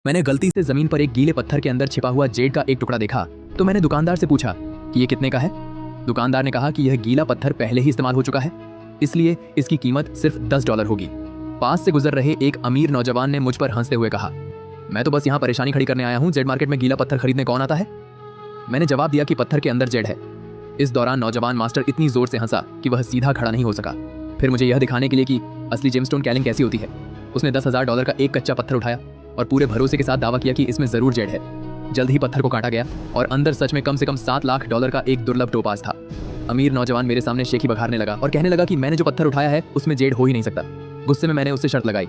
मैंने गलती से जमीन पर एक गीले पत्थर के अंदर छिपा हुआ जेड का एक टुकड़ा देखा तो मैंने दुकानदार से पूछा कि ये कितने का है। दुकानदार ने कहा कि यह गीला पत्थर पहले ही इस्तेमाल हो चुका है, इसलिए इसकी कीमत सिर्फ $10 होगी। पास से गुजर रहे एक अमीर नौजवान ने मुझ पर हंसते हुए कहा, मैं तो बस यहाँ परेशानी खड़ी करने आया हूँ, जेड मार्केट में गीला पत्थर खरीदने कौन आता है। मैंने जवाब दिया कि पत्थर के अंदर जेड है। इस दौरान नौजवान मास्टर इतनी जोर से हंसा कि वह सीधा खड़ा नहीं हो सका। फिर मुझे यह दिखाने के लिए कि असली जेमस्टोन कैलिंग कैसी होती है, उसने $10,000 का एक कच्चा पत्थर उठाया और पूरे भरोसे के साथ दावा किया कि इसमें जरूर जेड है। जल्द ही पत्थर को काटा गया और अंदर सच में कम से कम $7 लाख का एक दुर्लभ टोपाज था। अमीर नौजवान मेरे सामने शेखी बघारने लगा और कहने लगा कि मैंने जो पत्थर उठाया है उसमें जेड हो ही नहीं सकता। गुस्से में मैंने उससे शर्त लगाई,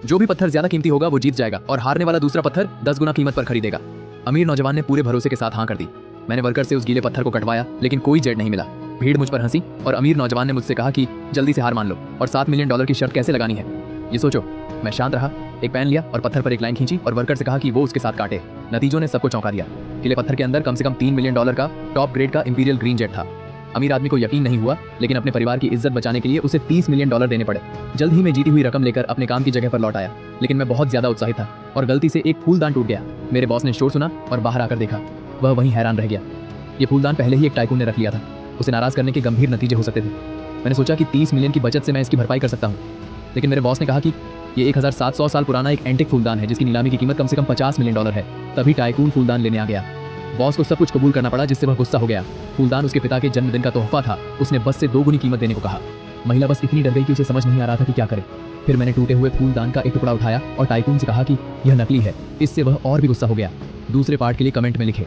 जो भी पत्थर ज्यादा कीमती होगा वो जीत जाएगा और हारने वाला दूसरा पत्थर 10 गुना कीमत पर खरीदेगा। अमीर नौजवान ने पूरे भरोसे के साथ हाँ कर दी। मैंने वर्कर से उस गीले पत्थर को कटवाया लेकिन कोई जेड नहीं मिला। भीड़ मुझ पर हंसी और अमीर नौजवान ने मुझसे कहा कि जल्दी से हार मान लो और $7 मिलियन की शर्त कैसे लगानी है ये सोचो। मैं शांत रहा, एक पेन लिया और पत्थर पर एक लाइन खींची और वर्कर से कहा कि वो उसके साथ काटे। नतीजों ने सबको चौंका दिया। गीले पत्थर के अंदर कम से कम $3 मिलियन का टॉप ग्रेड का इंपीरियल ग्रीन जेड था। अमीर आदमी को यकीन नहीं हुआ लेकिन अपने परिवार की इज्जत बचाने के लिए उसे $30 मिलियन देने पड़े। जल्द ही मैं जीती हुई रकम लेकर अपने काम की जगह पर लौट आया, लेकिन मैं बहुत ज्यादा उत्साहित था और गलती से एक फूलदान टूट गया। मेरे बॉस ने शोर सुना और बाहर आकर देखा। वह वहीं हैरान रह गया। ये फूलदान पहले ही एक टाइकून ने रख लिया था। उसे नाराज करने के गंभीर नतीजे हो सकते थे। मैंने सोचा कि 30 मिलियन की बचत से मैं इसकी भरपाई कर सकता हूँ, लेकिन मेरे बॉस ने कहा कि ये 1700 साल पुराना एक एंटिक फूलदान है जिसकी नीलामी की कीमत कम से कम $50 मिलियन है। तभी टाइकून फूलदान लेने आ गया। बॉस को सब कुछ कबूल करना पड़ा, जिससे वह गुस्सा हो गया। फूलदान उसके पिता के जन्मदिन का तोहफा था। उसने बस से 2 गुनी कीमत देने को कहा। महिला बस इतनी डर गई कि उसे समझ नहीं आ रहा था कि क्या करे। फिर मैंने टूटे हुए फूलदान का एक टुकड़ा उठाया और टाइकून से कहा कि यह नकली है। इससे वह और भी गुस्सा हो गया। दूसरे पार्ट के लिए कमेंट में लिखे।